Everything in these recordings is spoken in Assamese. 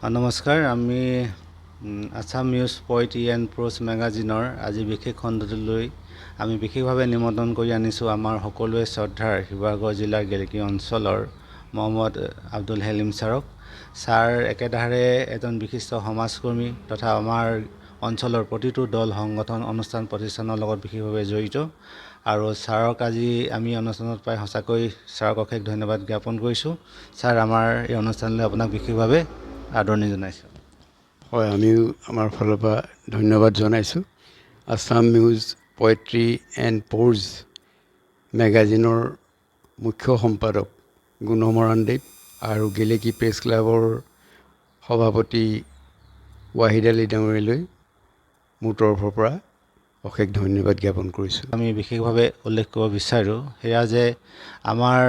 নমস্কাৰ, আমি আছাম নিউজ পয়েট্ৰি এণ্ড প্ৰোজ মেগাজিনৰ আজি বিশেষ খণ্ডটোলৈ আমি বিশেষভাৱে নিমন্ত্ৰণ কৰি আনিছোঁ আমাৰ সকলোৱে শ্ৰদ্ধাৰ শিৱসাগৰ জিলাৰ গেলেকী অঞ্চলৰ মহম্মদ আব্দুল হেলিম ছাৰক। ছাৰ একেধাৰে এজন বিশিষ্ট সমাজকৰ্মী তথা আমাৰ অঞ্চলৰ প্ৰতিটো দল সংগঠন অনুষ্ঠান প্ৰতিষ্ঠানৰ লগত বিশেষভাৱে জড়িত আৰু ছাৰক আজি আমি অনুষ্ঠানত পাই সঁচাকৈ ছাৰক অশেষ ধন্যবাদ জ্ঞাপন কৰিছোঁ। ছাৰ, আমাৰ এই অনুষ্ঠানলৈ আপোনাক বিশেষভাৱে আদৰণি জনাইছোঁ। হয়, আমিও আমাৰ ফালৰ পৰা ধন্যবাদ জনাইছোঁ। আছাম নিউজ পয়েট্ৰি এণ্ড প্ৰোজ মেগাজিনৰ মুখ্য সম্পাদক গুণমৰাণদেৱ আৰু গেলেকী প্ৰেছ ক্লাবৰ সভাপতি ৱাহিদ আলী ডাঙৰীয়ালৈ মোৰ তৰফৰ পৰা অশেষ ধন্যবাদ জ্ঞাপন কৰিছোঁ। আমি বিশেষভাৱে উল্লেখ কৰিব বিচাৰোঁ সেয়া যে আমাৰ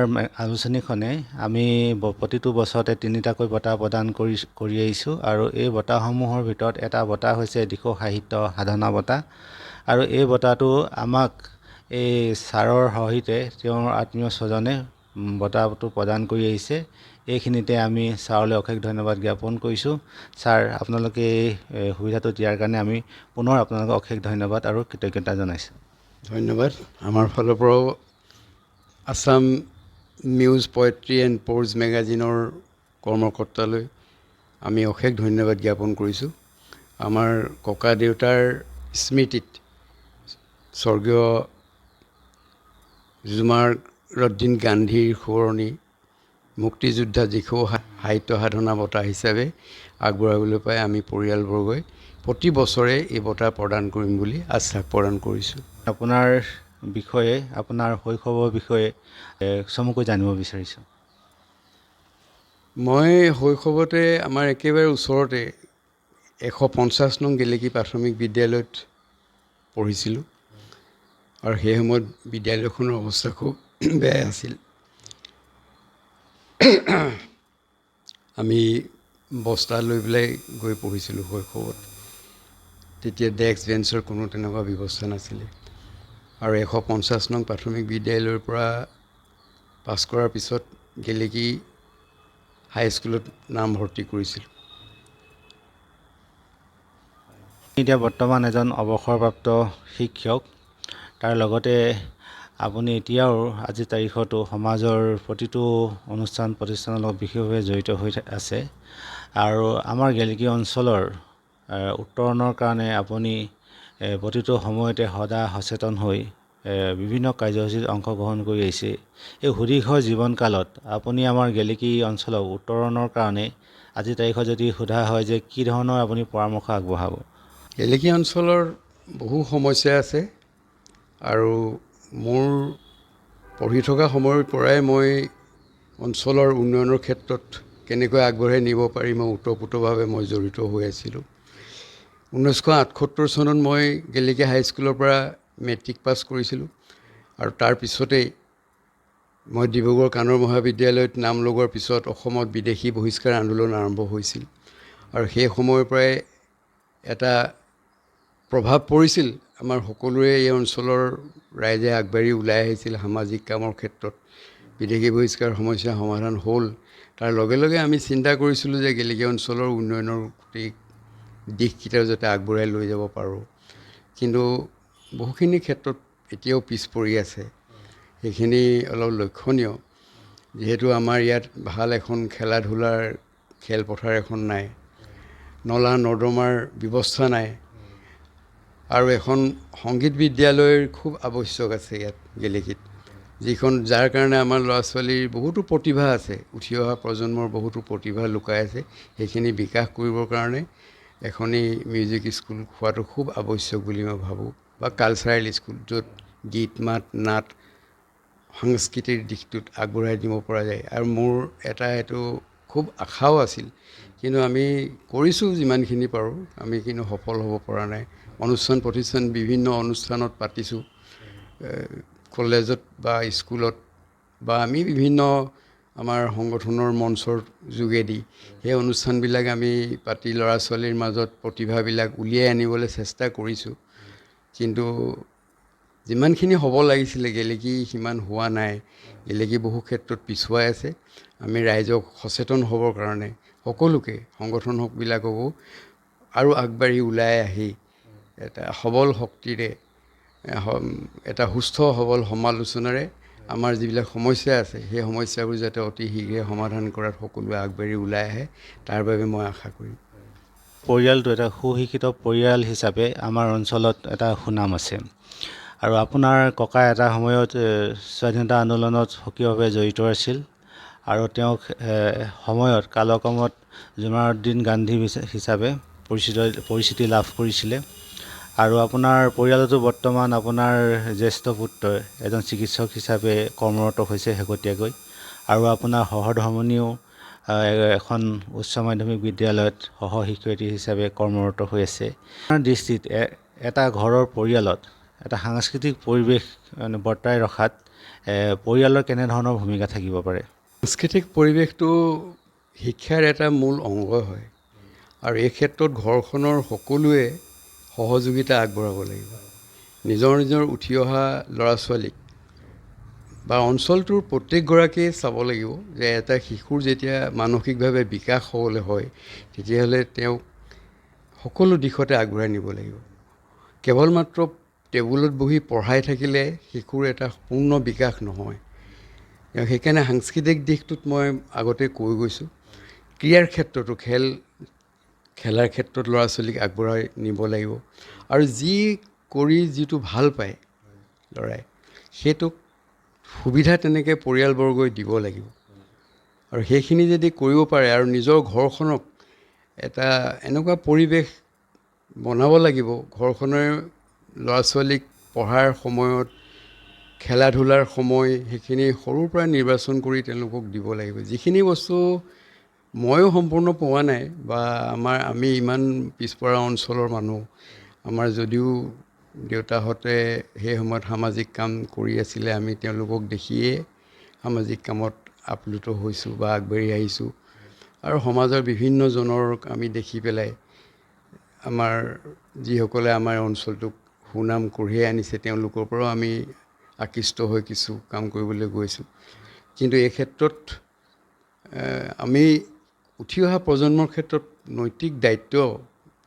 আলোচনীখনে আমি প্ৰতিটো বছৰতে 3টাকৈ বঁটা প্ৰদান কৰি আহিছোঁ আৰু এই বঁটাসমূহৰ ভিতৰত এটা বঁটা হৈছে দিশৌ সাহিত্য সাধনা বঁটা আৰু এই বঁটাটো আমাক এই ছাৰৰ সহিতে তেওঁৰ আত্মীয় স্বজনে বঁটাটো প্ৰদান কৰি আহিছে। এইখিনিতে আমি ছাৰলৈ অশেষ ধন্যবাদ জ্ঞাপন কৰিছোঁ। ছাৰ, আপোনালোকে এই সুবিধাটো দিয়াৰ কাৰণে আমি পুনৰ আপোনালোকক অশেষ ধন্যবাদ আৰু কৃতজ্ঞতা জনাইছোঁ। ধন্যবাদ। আমাৰ ফালৰ পৰাও আছাম নিউজ পয়েট্ৰি এণ্ড প্ৰোজ মেগাজিনৰ কৰ্মকৰ্তালৈ আমি অশেষ ধন্যবাদ জ্ঞাপন কৰিছোঁ। আমাৰ ককা দেউতাৰ স্মৃতিত স্বৰ্গীয় জুমাৰুদ্দিন গান্ধীৰ সোঁৱৰণি মুক্তিযোদ্ধা দিখৌ সাহিত্য সাধনা বঁটা হিচাপে আগবঢ়াবলৈ পাই আমি পৰিয়ালবৰ্গই প্ৰতি বছৰে এই বঁটা প্ৰদান কৰিম বুলি আশ্বাস প্ৰদান কৰিছোঁ। আপোনাৰ বিষয়ে, আপোনাৰ শৈশৱৰ বিষয়ে চমুকৈ জানিব বিচাৰিছোঁ। মই শৈশৱতে আমাৰ একেবাৰে ওচৰতে 150 নং গেলেকী প্ৰাথমিক বিদ্যালয়ত পঢ়িছিলোঁ আৰু সেই সময়ত বিদ্যালয়খনৰ অৱস্থা খুব বেয়া আছিল। আমি বস্তা লৈ পেলাই গৈ পঢ়িছিলোঁ শৈশৱত। তেতিয়া ডেস্ক বেঞ্চৰ কোনো তেনেকুৱা ব্যৱস্থা নাছিলে আৰু 150 নং প্ৰাথমিক বিদ্যালয়ৰ পৰা পাছ কৰাৰ পিছত গেলেকী হাইস্কুলত নামভৰ্তি কৰিছিলোঁ। এতিয়া বৰ্তমান এজন অৱসৰপ্ৰাপ্ত শিক্ষক, তাৰ লগতে আপুনি এতিয়াও আজিৰ তাৰিখতো সমাজৰ প্ৰতিটো অনুষ্ঠান প্ৰতিষ্ঠানৰ লগত বিশেষভাৱে জড়িত হৈ আছে আৰু আমাৰ গেলেকী অঞ্চলৰ উত্তৰণৰ কাৰণে আপুনি প্ৰতিটো সময়তে সদা সচেতন হৈ বিভিন্ন কাৰ্যসূচীত অংশগ্ৰহণ কৰি আহিছে। এই সুদীৰ্ঘ জীৱনকালত আপুনি আমাৰ গেলেকী অঞ্চলক উত্তৰণৰ কাৰণে আজিৰ তাৰিখত যদি সোধা হয় যে কি ধৰণৰ আপুনি পৰামৰ্শ আগবঢ়াব? গেলেকী অঞ্চলৰ বহু সমস্যা আছে আৰু মোৰ পঢ়ি থকা সময়ৰ পৰাই মই অঞ্চলৰ উন্নয়নৰ ক্ষেত্ৰত কেনেকৈ আগবঢ়াই নিব পাৰি মই ওতঃপ্ৰোতভাৱে মই জড়িত হৈ আছিলোঁ। 1978 চনত মই গেলেকী হাইস্কুলৰ পৰা মেট্ৰিক পাছ কৰিছিলোঁ আৰু তাৰ পিছতেই মই ডিব্ৰুগড় কানড় মহাবিদ্যালয়ত নাম লগোৱাৰ পিছত অসমত বিদেশী বহিষ্কাৰ আন্দোলন আৰম্ভ হৈছিল আৰু সেই সময়ৰ পৰাই এটা প্ৰভাৱ পৰিছিল আমাৰ সকলোৰে এই অঞ্চলৰ ৰাইজে আগবাঢ়ি ওলাই আহিছিল সামাজিক কামৰ ক্ষেত্ৰত। বিদেশী বহিষ্কাৰ সমস্যা সমাধান হ'ল। তাৰ লগে লগে আমি চিন্তা কৰিছিলোঁ যে গেলেকী অঞ্চলৰ উন্নয়নৰ গোটেই দিশকেইটা যাতে আগবঢ়াই লৈ যাব পাৰোঁ, কিন্তু বহুখিনি ক্ষেত্ৰত এতিয়াও পিছ পৰি আছে। সেইখিনি অলপ লক্ষণীয়, যিহেতু আমাৰ ইয়াত ভাল এখন খেলা ধূলাৰ খেলপথাৰ এখন নাই, নলা নৰ্দমাৰ ব্যৱস্থা নাই আৰু এখন সংগীত বিদ্যালয়ৰ খুব আৱশ্যক আছে ইয়াত গেলেকীত, যাৰ কাৰণে আমাৰ ল'ৰা ছোৱালীৰ বহুতো প্ৰতিভা আছে, উঠি অহা প্ৰজন্মৰ বহুতো প্ৰতিভা লুকাই আছে। সেইখিনি বিকাশ কৰিবৰ কাৰণে এখনি মিউজিক স্কুল হোৱাটো খুব আৱশ্যক বুলি মই ভাবোঁ, বা কালচাৰেল স্কুল য'ত গীত মাত নাট সাংস্কৃতিক দিশটোত আগবঢ়াই দিব পৰা যায়। আৰু মোৰ এইটো খুব আশাও আছিল, কিন্তু আমি কৰিছোঁ যিমানখিনি পাৰোঁ, আমি কিন্তু সফল হ'ব পৰা নাই। অনুষ্ঠান প্ৰতিষ্ঠান বিভিন্ন অনুষ্ঠানত পাতিছোঁ, কলেজত বা স্কুলত বা আমি বিভিন্ন আমাৰ সংগঠনৰ মঞ্চৰ যোগেদি সেই অনুষ্ঠানবিলাক আমি পাতি ল'ৰা ছোৱালীৰ মাজত প্ৰতিভাবিলাক উলিয়াই আনিবলৈ চেষ্টা কৰিছোঁ, কিন্তু যিমানখিনি হ'ব লাগিছিলে গেলেকী সিমান হোৱা নাই। গেলেকী বহু ক্ষেত্ৰত পিছুৱাই আছে। আমি ৰাইজক সচেতন হ'বৰ কাৰণে সকলোকে সংগঠনবিলাককো আৰু আগবাঢ়ি ওলাই আহি এটা সবল শক্তিৰে এটা সুস্থ সবল সমালোচনাৰে আমাৰ যিবিলাক সমস্যা আছে সেই সমস্যাবোৰ যাতে অতি শীঘ্ৰে সমাধান কৰাত সকলোৱে আগবাঢ়ি ওলাই আহে তাৰ বাবে মই আশা কৰিম। পৰিয়ালটো এটা সুশিক্ষিত পৰিয়াল হিচাপে আমাৰ অঞ্চলত এটা সুনাম আছে। আৰু আপোনাৰ ককা এটা সময়ত স্বাধীনতা আন্দোলনত সক্ৰিয়ভাৱে জড়িত আছিল আৰু তেওঁক সময়ত কালক্ৰমত জুনাৰুদ্দিন গান্ধী হিচাপে পৰিচিতি লাভ কৰিছিলে। আৰু আপোনাৰ পৰিয়ালতো বৰ্তমান আপোনাৰ জ্যেষ্ঠ পুত্ৰই এজন চিকিৎসক হিচাপে কৰ্মৰত হৈছে শেহতীয়াকৈ, আৰু আপোনাৰ সহধৰ্মিণীও এখন উচ্চ মাধ্যমিক বিদ্যালয়ত সহ শিক্ষয়িত্ৰী হিচাপে কৰ্মৰত হৈ আছে। আপোনাৰ দৃষ্টিত এটা ঘৰৰ পৰিয়ালত এটা সাংস্কৃতিক পৰিৱেশ বৰ্তাই ৰখাত পৰিয়ালৰ কেনেধৰণৰ ভূমিকা থাকিব পাৰে? সাংস্কৃতিক পৰিৱেশটো শিক্ষাৰ এটা মূল অংগ হয়, আৰু এই ক্ষেত্ৰত ঘৰখনৰ সকলোৱে সহযোগিতা আগবঢ়াব লাগিব। নিজৰ নিজৰ উঠি অহা ল'ৰা ছোৱালীক বা অঞ্চলটোৰ প্ৰত্যেকগৰাকীয়ে চাব লাগিব যে এটা শিশুৰ যেতিয়া মানসিকভাৱে বিকাশ হ'বলৈ হয় তেতিয়াহ'লে তেওঁক সকলো দিশতে আগবঢ়াই নিব লাগিব। কেৱল মাত্ৰ টেবুলত বহি পঢ়াই থাকিলে শিশুৰ এটা পূৰ্ণ বিকাশ নহয়। সেইকাৰণে সাংস্কৃতিক দিশটোত মই আগতে কৈ গৈছোঁ, ক্ৰীড়াৰ ক্ষেত্ৰতো খেলাৰ ক্ষেত্ৰত ল'ৰা ছোৱালীক আগবঢ়াই নিব লাগিব, আৰু যিটো ভাল পায় ল'ৰাই সেইটোক সুবিধা তেনেকৈ পৰিয়ালবৰ্গই দিব লাগিব। আৰু সেইখিনি যদি কৰিব পাৰে আৰু নিজৰ ঘৰখনক এটা এনেকুৱা পৰিৱেশ বনাব লাগিব, ঘৰখনৰ ল'ৰা ছোৱালীক পঢ়াৰ সময়ত খেলা ধূলাৰ সময় সেইখিনি সৰুৰ পৰা নিৰ্বাচন কৰি তেওঁলোকক দিব লাগিব। যিখিনি বস্তু ময়ো সম্পূৰ্ণ পোৱা নাই, বা আমি ইমান পিছপৰা অঞ্চলৰ মানুহ, আমাৰ যদিও দেউতাহঁতে সেই সময়ত সামাজিক কাম কৰি আছিলে, আমি তেওঁলোকক দেখিয়ে সামাজিক কামত আপ্লুত হৈছোঁ বা আগবাঢ়ি আহিছোঁ। আৰু সমাজৰ বিভিন্নজনৰ আমি দেখি পেলাই আমাৰ যিসকলে আমাৰ অঞ্চলটোক সুনাম কঢ়িয়াই আনিছে তেওঁলোকৰ পৰাও আমি আকৃষ্ট হৈ কিছু কাম কৰিবলৈ গৈছোঁ। কিন্তু এই ক্ষেত্ৰত আমি উঠি অহা প্ৰজন্মৰ ক্ষেত্ৰত নৈতিক দায়িত্ব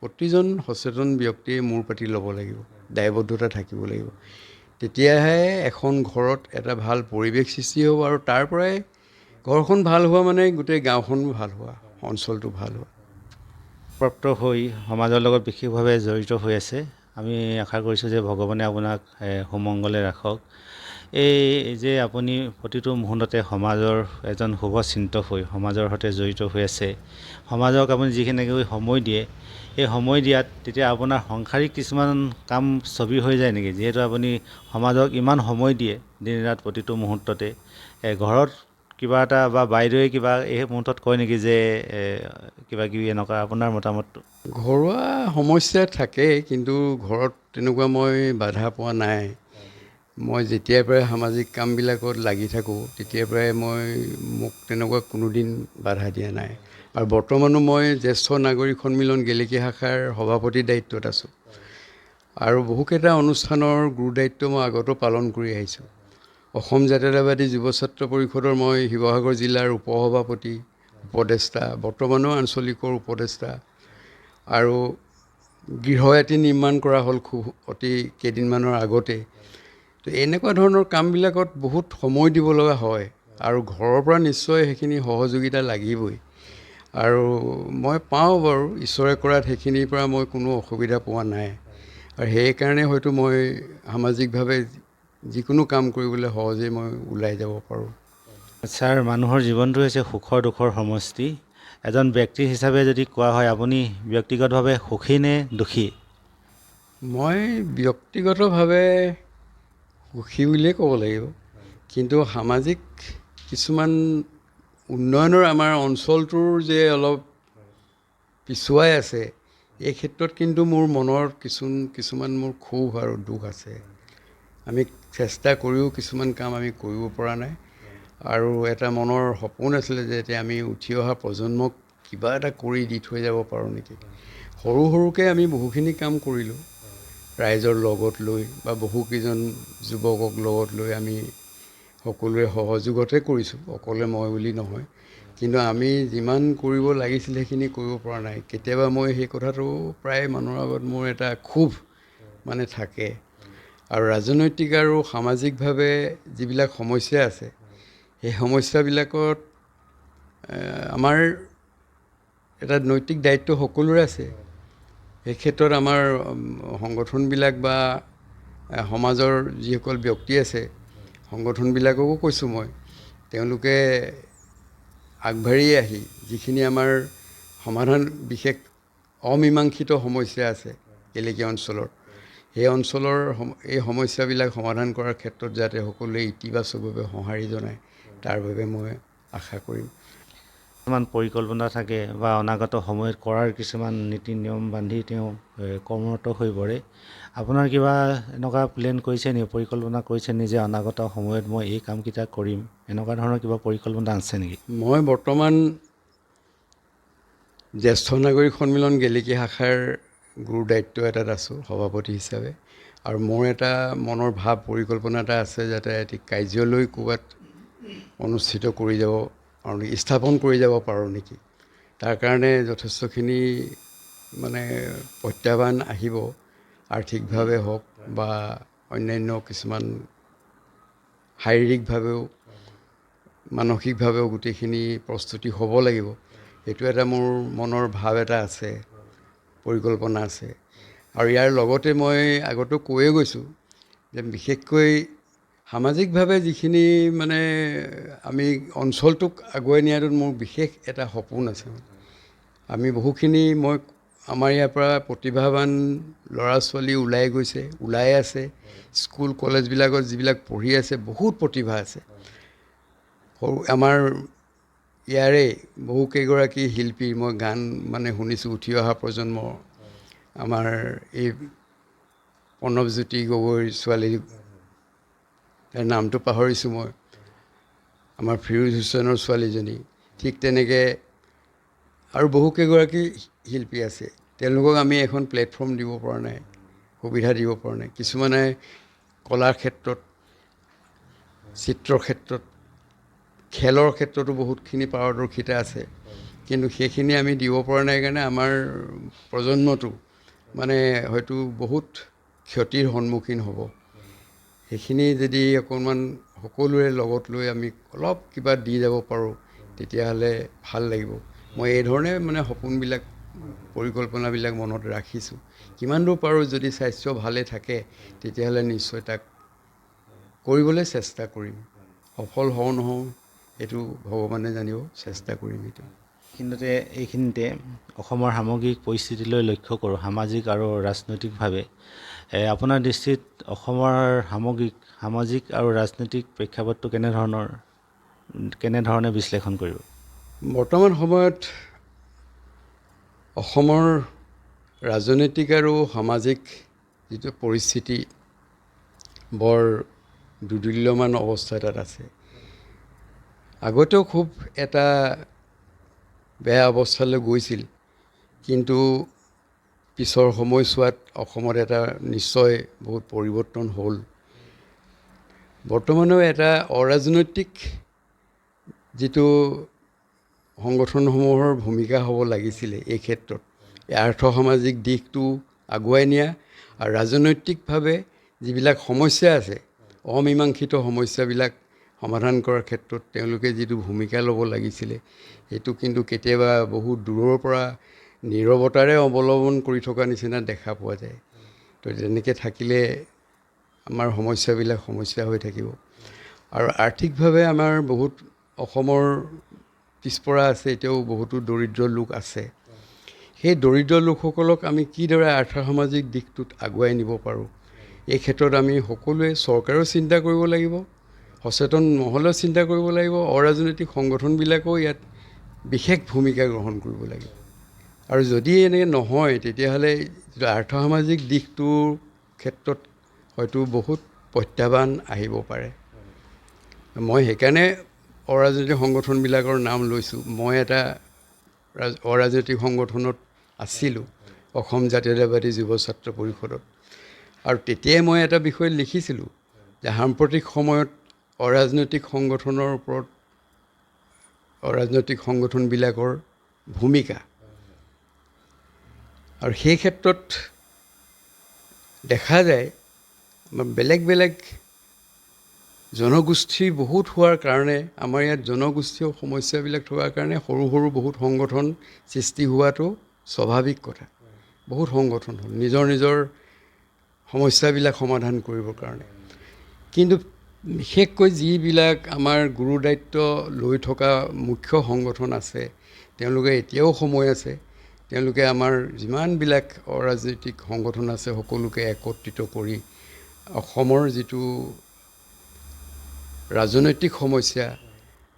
প্ৰতিজন সচেতন ব্যক্তিয়ে মূৰ পাতি ল'ব লাগিব, দায়বদ্ধতা থাকিব লাগিব। তেতিয়াহে এখন ঘৰত এটা ভাল পৰিৱেশ সৃষ্টি হ'ব, আৰু তাৰ পৰাই ঘৰখন ভাল হোৱা মানে গোটেই গাঁওখন ভাল হোৱা, অঞ্চলটো ভাল হোৱা। প্ৰাপ্ত হৈ সমাজৰ লগত বিশেষভাৱে জড়িত হৈ আছে। আমি আশা কৰিছোঁ যে ভগৱানে আপোনাক সুমংগলে ৰাখক। এই যে আপুনি প্ৰতিটো মুহূৰ্ততে সমাজৰ এজন শুভচিন্তক হৈ সমাজৰ সৈতে জড়িত হৈ আছে, সমাজক আপুনি যিখিনিকৈ সময় দিয়ে, এই সময় দিয়াত তেতিয়া আপোনাৰ সাংসাৰিক কিছুমান কাম ছবি হৈ যায় নেকি? যিহেতু আপুনি সমাজক ইমান সময় দিয়ে দিন ৰাত প্ৰতিটো মুহূৰ্ততে, ঘৰত কিবা এটা বা বাইদেৱে কিবা এই মুহূৰ্তত কয় নেকি যে কিবা কিবি এনেকুৱা? আপোনাৰ মতামতটো? ঘৰুৱা সমস্যা থাকে, কিন্তু ঘৰত তেনেকুৱা মই বাধা পোৱা নাই। মই যেতিয়াৰ পৰাই সামাজিক কামবিলাকত লাগি থাকোঁ তেতিয়াৰ পৰাই মোক তেনেকুৱা কোনোদিন বাধা দিয়া নাই। আৰু বৰ্তমানো মই জ্যেষ্ঠ নাগৰিক সন্মিলন গেলেকী শাখাৰ সভাপতিৰ দায়িত্বত আছোঁ, আৰু বহুকেইটা অনুষ্ঠানৰ গুৰু দায়িত্ব মই আগতেও পালন কৰি আহিছোঁ। অসম জাতীয়তাবাদী যুৱ ছাত্ৰ পৰিষদৰ মই শিৱসাগৰ জিলাৰ উপসভাপতি, উপদেষ্টা, বৰ্তমানো আঞ্চলিকৰ উপদেষ্টা, আৰু গৃহয়াতি নিৰ্মাণ কৰা হ'ল অতি কেইদিনমানৰ আগতে। তো এনেকুৱা ধৰণৰ কামবিলাকত বহুত সময় দিব লগা হয়, আৰু ঘৰৰ পৰা নিশ্চয় সেইখিনি সহযোগিতা লাগিবই। আৰু মই পাওঁ বাৰু, ঈশ্বৰে কৰাত সেইখিনিৰ পৰা মই কোনো অসুবিধা পোৱা নাই, আৰু সেইকাৰণে হয়তো মই সামাজিকভাৱে যিকোনো কাম কৰিবলৈ সহজেই মই ওলাই যাব পাৰোঁ। ছাৰ, মানুহৰ জীৱনটো হৈছে সুখৰ দুখৰ সমষ্টি। এজন ব্যক্তি হিচাপে যদি কোৱা হয়, আপুনি ব্যক্তিগতভাৱে সুখী নে দুখী? মই ব্যক্তিগতভাৱে সুখী বুলিয়ে ক'ব লাগিব, কিন্তু সামাজিক কিছুমান উন্নয়নৰ আমাৰ অঞ্চলটোৰ যে অলপ পিছুৱাই আছে, এই ক্ষেত্ৰত কিন্তু মোৰ মনৰ কিছুমান মোৰ ক্ষোভ আৰু দুখ আছে। আমি চেষ্টা কৰিও কিছুমান কাম আমি কৰিব পৰা নাই, আৰু এটা মনৰ সপোন আছিলে যে এতিয়া আমি উঠি অহা প্ৰজন্মক কিবা এটা কৰি দি থৈ যাব পাৰোঁ নেকি। সৰুকৈ আমি বহুখিনি কাম কৰিলোঁ ৰাইজৰ লগত লৈ, বা বহুকেইজন যুৱকক লগত লৈ আমি সকলোৱে সহযোগতে কৰিছোঁ, অকলে মই বুলি নহয়। কিন্তু আমি যিমান কৰিব লাগিছিল সেইখিনি কৰিব পৰা নাই। কেতিয়াবা মই সেই কথাটো প্ৰায় মানুহৰ আগত মোৰ এটা ক্ষোভ মানে থাকে। আৰু ৰাজনৈতিক আৰু সামাজিকভাৱে যিবিলাক সমস্যা আছে সেই সমস্যাবিলাকত আমাৰ এটা নৈতিক দায়িত্ব সকলোৰে আছে। সেই ক্ষেত্ৰত আমাৰ সংগঠনবিলাক বা সমাজৰ যিসকল ব্যক্তি আছে সংগঠনবিলাককো কৈছোঁ মই, তেওঁলোকে আগবাঢ়ি আহি যিখিনি আমাৰ সমাধান বিশেষ অমীমাংসিত সমস্যা আছে গেলেকী অঞ্চলৰ, সেই অঞ্চলৰ এই সমস্যাবিলাক সমাধান কৰাৰ ক্ষেত্ৰত যাতে সকলোৱে ইতিবাচকভাৱে সঁহাৰি জনায় তাৰ বাবে মই আশা কৰিম। কিছুমান পৰিকল্পনা থাকে বা অনাগত সময়ত কৰাৰ কিছুমান নীতি নিয়ম বান্ধি তেওঁ কৰ্মৰত হৈ পৰে। আপোনাৰ কিবা এনেকুৱা প্লেন কৰিছে নেকি, পৰিকল্পনা কৰিছে নেকি যে অনাগত সময়ত মই এই কামকেইটা কৰিম, এনেকুৱা ধৰণৰ কিবা পৰিকল্পনা আছে নেকি? মই বৰ্তমান জ্যেষ্ঠ নাগৰিক সন্মিলন গেলেকী শাখাৰ গুৰু দায়িত্ব এটাত আছোঁ সভাপতি হিচাপে। আৰু মোৰ এটা মনৰ ভাৱ পৰিকল্পনা এটা আছে যাতে এটি কাৰ্যালয় ক'ৰবাত অনুষ্ঠিত কৰি যাব পাৰোঁ নেকি, স্থাপন কৰি যাব পাৰোঁ নেকি। তাৰ কাৰণে যথেষ্টখিনি মানে প্ৰত্যাহ্বান আহিব, আৰ্থিকভাৱে হওক বা অন্যান্য কিছুমান শাৰীৰিকভাৱেও মানসিকভাৱেও গোটেইখিনি প্ৰস্তুতি হ'ব লাগিব। সেইটো এটা মোৰ মনৰ ভাৱ এটা আছে, পৰিকল্পনা আছে। আৰু ইয়াৰ লগতে মই আগতেও কৈয়ে গৈছোঁ যে বিশেষকৈ সামাজিকভাৱে যিখিনি মানে আমি অঞ্চলটোক আগুৱাই নিয়াটোত মোৰ বিশেষ এটা সপোন আছে। আমি বহুখিনি আমাৰ ইয়াৰ পৰা প্ৰতিভাৱান ল'ৰা ছোৱালী ওলাই আছে। স্কুল কলেজবিলাকত যিবিলাক পঢ়ি আছে বহুত প্ৰতিভা আছে। আমাৰ ইয়াৰে বহুকেইগৰাকী শিল্পী মই গান মানে শুনিছোঁ, উঠি অহা প্ৰজন্ম, আমাৰ এই প্ৰণৱজ্যোতি গগৈৰ ছোৱালী, তাইৰ নামটো পাহৰিছোঁ মই, আমাৰ ফিৰোজ হুছেইনৰ ছোৱালীজনী, ঠিক তেনেকৈ আৰু বহুকেইগৰাকী শিল্পী আছে। তেওঁলোকক আমি এখন প্লেটফৰ্ম দিব পৰা নাই, সুবিধা দিব পৰা নাই। কিছুমানে কলাৰ ক্ষেত্ৰত, চিত্ৰৰ ক্ষেত্ৰত, খেলৰ ক্ষেত্ৰতো বহুতখিনি পাৰদৰ্শিতা আছে, কিন্তু সেইখিনি আমি দিব পৰা নাই কাৰণে আমাৰ প্ৰজন্মটো মানে হয়তো বহুত ক্ষতিৰ সন্মুখীন হ'ব। সেইখিনি যদি অকণমান সকলোৰে লগত লৈ আমি অলপ কিবা দি যাব পাৰোঁ তেতিয়াহ'লে ভাল লাগিব। মই এই ধৰণে মানে সপোনবিলাক, পৰিকল্পনাবিলাক মনত ৰাখিছোঁ। কিমান দূৰ পাৰোঁ, যদি স্বাস্থ্য ভালে থাকে তেতিয়াহ'লে নিশ্চয় তাক কৰিবলৈ চেষ্টা কৰিম। সফল হওঁ নহওঁ সেইটো ভগৱানে জানিব, চেষ্টা কৰিম এইটো। এইখিনিতে অসমৰ সামগ্ৰিক পৰিস্থিতিলৈ লক্ষ্য কৰোঁ, সামাজিক আৰু ৰাজনৈতিকভাৱে আপোনাৰ দৃষ্টিত অসমৰ সামাজিক আৰু ৰাজনৈতিক প্ৰেক্ষাপটটো কেনেধৰণে বিশ্লেষণ কৰিব? বৰ্তমান সময়ত অসমৰ ৰাজনৈতিক আৰু সামাজিক যিটো পৰিস্থিতি বৰ দুৰ্দুল্যমান অৱস্থা এটাত আছে। আগতেও খুব এটা বেয়া অৱস্থালৈ গৈছিল, কিন্তু পিছৰ সময়ছোৱাত অসমত এটা নিশ্চয় বহুত পৰিৱৰ্তন হ'ল। বৰ্তমানেও এটা অৰাজনৈতিক যিটো সংগঠনসমূহৰ ভূমিকা হ'ব লাগিছিলে এই ক্ষেত্ৰত, এই আৰ্থ সামাজিক দিশটো আগুৱাই নিয়া আৰু ৰাজনৈতিকভাৱে যিবিলাক সমস্যা আছে, অমীমাংসিত সমস্যাবিলাক সমাধান কৰাৰ ক্ষেত্ৰত তেওঁলোকে যিটো ভূমিকা ল'ব লাগিছিলে সেইটো কিন্তু কেতিয়াবা বহুত দূৰৰ পৰা নীৰৱতাৰে অৱলম্বন কৰি থকা নিচিনা দেখা পোৱা যায়। তো তেনেকৈ থাকিলে আমাৰ সমস্যাবিলাক সমস্যা হৈ থাকিব। আৰু আৰ্থিকভাৱে আমাৰ বহুত অসমৰ পিছপৰা আছে, এতিয়াও বহুতো দৰিদ্ৰ লোক আছে। সেই দৰিদ্ৰ লোকসকলক আমি কিদৰে আৰ্থ সামাজিক দিশটোত আগুৱাই নিব পাৰোঁ, এই ক্ষেত্ৰত আমি সকলোৱে, চৰকাৰেও চিন্তা কৰিব লাগিব, সচেতন মহলেও চিন্তা কৰিব লাগিব, অৰাজনৈতিক সংগঠনবিলাকেও ইয়াত বিশেষ ভূমিকা গ্ৰহণ কৰিব লাগিব। আৰু যদি এনেকৈ নহয় তেতিয়াহ'লে যিটো আৰ্থ সামাজিক দিশটোৰ ক্ষেত্ৰত হয়তো বহুত প্ৰত্যাহ্বান আহিব পাৰে। মই সেইকাৰণে অৰাজনৈতিক সংগঠনবিলাকৰ নাম লৈছোঁ। মই এটা অৰাজনৈতিক সংগঠনত আছিলোঁ, অসম জাতীয়তাবাদী যুৱ ছাত্ৰ পৰিষদত। আৰু তেতিয়াই মই এটা বিষয় লিখিছিলোঁ যে সাম্প্ৰতিক সময়ত অৰাজনৈতিক সংগঠনৰ ওপৰত ৰাজনৈতিক সংগঠনবিলাকৰ ভূমিকা। আৰু সেই ক্ষেত্ৰত দেখা যায় বেলেগ বেলেগ জনগোষ্ঠী বহুত হোৱাৰ কাৰণে, আমাৰ ইয়াত জনগোষ্ঠীয় সমস্যাবিলাক থকাৰ কাৰণে সৰু সৰু বহুত সংগঠন সৃষ্টি হোৱাটো স্বাভাৱিক কথা। বহুত সংগঠন হ'ল নিজৰ নিজৰ সমস্যাবিলাক সমাধান কৰিবৰ কাৰণে। কিন্তু বিশেষকৈ যিবিলাক আমাৰ গুৰু দায়িত্ব লৈ থকা মুখ্য সংগঠন আছে, তেওঁলোকে এতিয়াও সময় আছে, তেওঁলোকে আমাৰ যিমানবিলাক অৰাজনৈতিক সংগঠন আছে সকলোকে একত্ৰিত কৰি অসমৰ যিটো ৰাজনৈতিক সমস্যা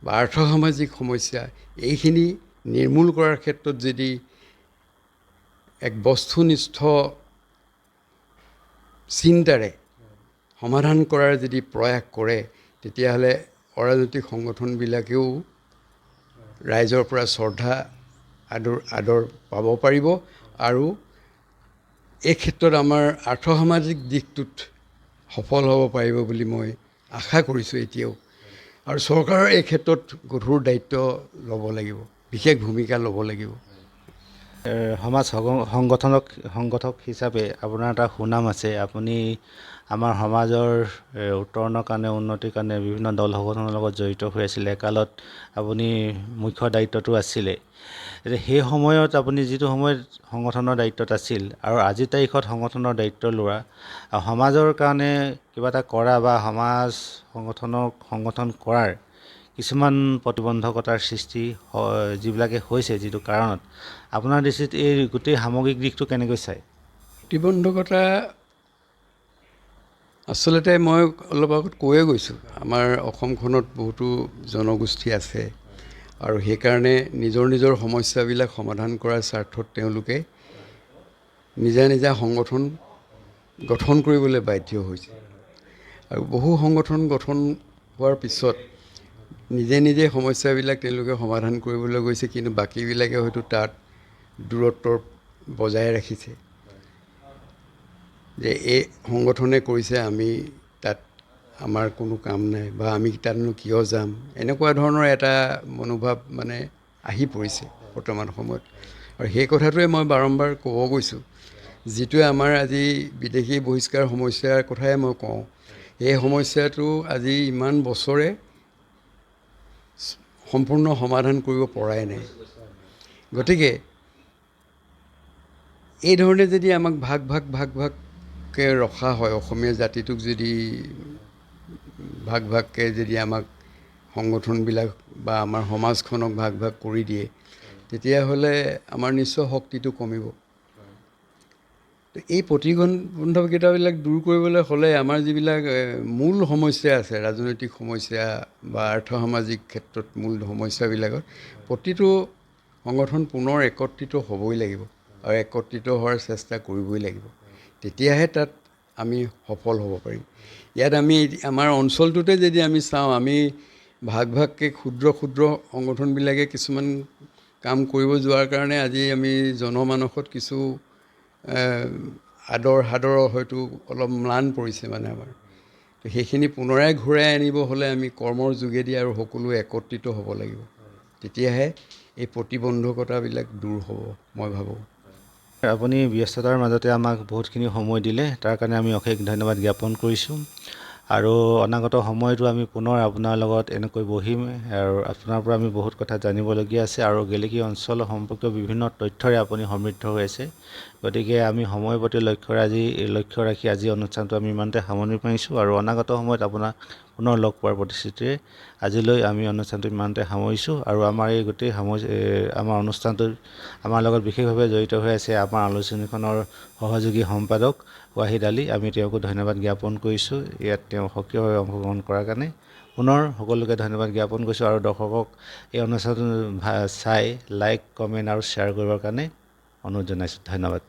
বা আৰ্থসামাজিক সমস্যা এইখিনি নিৰ্মূল কৰাৰ ক্ষেত্ৰত যদি এক বস্তুনিষ্ঠ চিন্তাৰে সমাধান কৰাৰ যদি প্ৰয়াস কৰে, তেতিয়াহ'লে অৰাজনৈতিক সংগঠনবিলাকেও ৰাইজৰ পৰা শ্ৰদ্ধা আদৰ পাব পাৰিব। আৰু এই ক্ষেত্ৰত আমাৰ আৰ্থসামাজিক দিশটোত সফল হ'ব পাৰিব বুলি মই আশা কৰিছোঁ এতিয়াও। আৰু চৰকাৰৰ এই ক্ষেত্ৰত গধুৰ দায়িত্ব ল'ব লাগিব, বিশেষ ভূমিকা ল'ব লাগিব। সমাজ সংগঠক হিচাপে আপোনাৰ এটা সুনাম আছে। আপুনি আমাৰ সমাজৰ উত্তৰণৰ কাৰণে, উন্নতিৰ কাৰণে বিভিন্ন দল সংগঠনৰ লগত জড়িত হৈ আছিলে। একালত আপুনি মুখ্য দায়িত্বটো আছিলে। এতিয়া সেই সময়ত আপুনি যিটো সময়ত সংগঠনৰ দায়িত্বত আছিল আৰু আজিৰ তাৰিখত সংগঠনৰ দায়িত্ব লোৱা, সমাজৰ কাৰণে কিবা এটা কৰা বা সমাজ সংগঠন কৰাৰ কিছুমান প্ৰতিবন্ধকতাৰ সৃষ্টি যিবিলাকে হৈছে, যিটো কাৰণত আপোনাৰ দৃষ্টিত এই গোটেই সামগ্ৰিক দিশটো কেনেকৈ চায়? প্ৰতিবন্ধকতা আচলতে মই অলপ আগত কৈয়ে গৈছোঁ, আমাৰ অসমখনত বহুতো জনগোষ্ঠী আছে আৰু সেইকাৰণে নিজৰ নিজৰ সমস্যাবিলাক সমাধান কৰাৰ স্বাৰ্থত তেওঁলোকে নিজা নিজা সংগঠন গঠন কৰিবলৈ বাধ্য হৈছে। আৰু বহু সংগঠন গঠন হোৱাৰ পিছত নিজে নিজে সমস্যাবিলাক তেওঁলোকে সমাধান কৰিবলৈ গৈছে, কিন্তু বাকীবিলাকে হয়তো তাত দূৰত্ব বজাই ৰাখিছে যে এই সংগঠনে কৰিছে, আমি তাত আমাৰ কোনো কাম নাই বা আমি তাতনো কিয় যাম, এনেকুৱা ধৰণৰ এটা মনোভাৱ মানে আহি পৰিছে বৰ্তমান সময়ত। আৰু সেই কথাটোৱে মই বাৰম্বাৰ ক'ব গৈছোঁ, যিটোৱে আমাৰ আজি বিদেশী বহিষ্কাৰ সমস্যাৰ কথাই মই কওঁ। এই সমস্যাটো আজি ইমান বছৰে সম্পূৰ্ণ সমাধান কৰিব পৰাই নাই। গতিকে এই ধৰণে যদি আমাক ভাগ ভাগকৈ ৰখা হয়, অসমীয়া জাতিটোক যদি ভাগ ভাগকৈ যদি আমাক সংগঠনবিলাক বা আমাৰ সমাজখনক ভাগ ভাগ কৰি দিয়ে, তেতিয়াহ'লে আমাৰ নিশ্চয় শক্তিটো কমিব। এই প্ৰতিবন্ধকতাবিলাক দূৰ কৰিবলৈ হ'লে আমাৰ যিবিলাক মূল সমস্যা আছে, ৰাজনৈতিক সমস্যা বা আৰ্থসামাজিক ক্ষেত্ৰত মূল সমস্যাবিলাকত প্ৰতিটো সংগঠন পুনৰ একত্ৰিত হ'বই লাগিব আৰু একত্ৰিত হোৱাৰ চেষ্টা কৰিবই লাগিব। তেতিয়াহে তাত আমি সফল হ'ব পাৰিম। ইয়াত আমি আমাৰ অঞ্চলটোতে যদি আমি চাওঁ, আমি ভাগ ভাগকৈ ক্ষুদ্ৰ ক্ষুদ্ৰ সংগঠনবিলাকে কিছুমান কাম কৰিব যোৱাৰ কাৰণে আজি আমি জনমানসত কিছু সাদৰৰ হয়তো অলপ ম্লান পৰিছে মানে আমাৰ। সেইখিনি পুনৰাই ঘূৰাই আনিব হ'লে আমি কৰ্মৰ যোগেদি আৰু সকলো একত্ৰিত হ'ব লাগিব। তেতিয়াহে এই প্ৰতিবন্ধকতাবিলাক দূৰ হ'ব, মই ভাবোঁ। আপুনি ব্যস্ততাৰ মাজতে আমাক বহুতখিনি সময় দিলে, তাৰ কাৰণে আমি অশেষ ধন্যবাদ জ্ঞাপন কৰিছোঁ। আৰু অনাগত সময়তো আমি পুনৰ আপোনাৰ লগত এনেকৈ বহিম আৰু আপোনাৰ পৰা আমি বহুত কথা জানিবলগীয়া আছে। আৰু গেলেকী অঞ্চল সম্পৰ্কীয় বিভিন্ন তথ্যৰে আপুনি সমৃদ্ধ হৈ আছে। গতিকে আমি সময়ৰ প্ৰতি লক্ষ্য ৰাখি আজি অনুষ্ঠানটো আমি ইমানতে সামৰণি মাৰিছোঁ। আৰু অনাগত সময়ত আপোনাক পুনৰ লগ পোৱাৰ প্ৰতিশ্ৰুতিৰে আজিলৈ আমি অনুষ্ঠানটো ইমানতে সামৰিছোঁ। আৰু আমাৰ এই গোটেই আমাৰ অনুষ্ঠানটোত আমাৰ লগত বিশেষভাৱে জড়িত হৈ আছে আমাৰ আলোচনীখনৰ সহযোগী সম্পাদক ৱাহিদ আলী। আমি তেওঁকো ধন্যবাদ জ্ঞাপন কৰিছোঁ ইয়াত তেওঁ সক্ৰিয়ভাৱে অংশগ্ৰহণ কৰাৰ কাৰণে। পুনৰ সকলোকে ধন্যবাদ জ্ঞাপন কৰিছোঁ আৰু দৰ্শকক এই অনুষ্ঠানটো চাই লাইক, কমেণ্ট আৰু শ্বেয়াৰ কৰিবৰ কাৰণে অনুৰোধ জনাইছোঁ। ধন্যবাদ।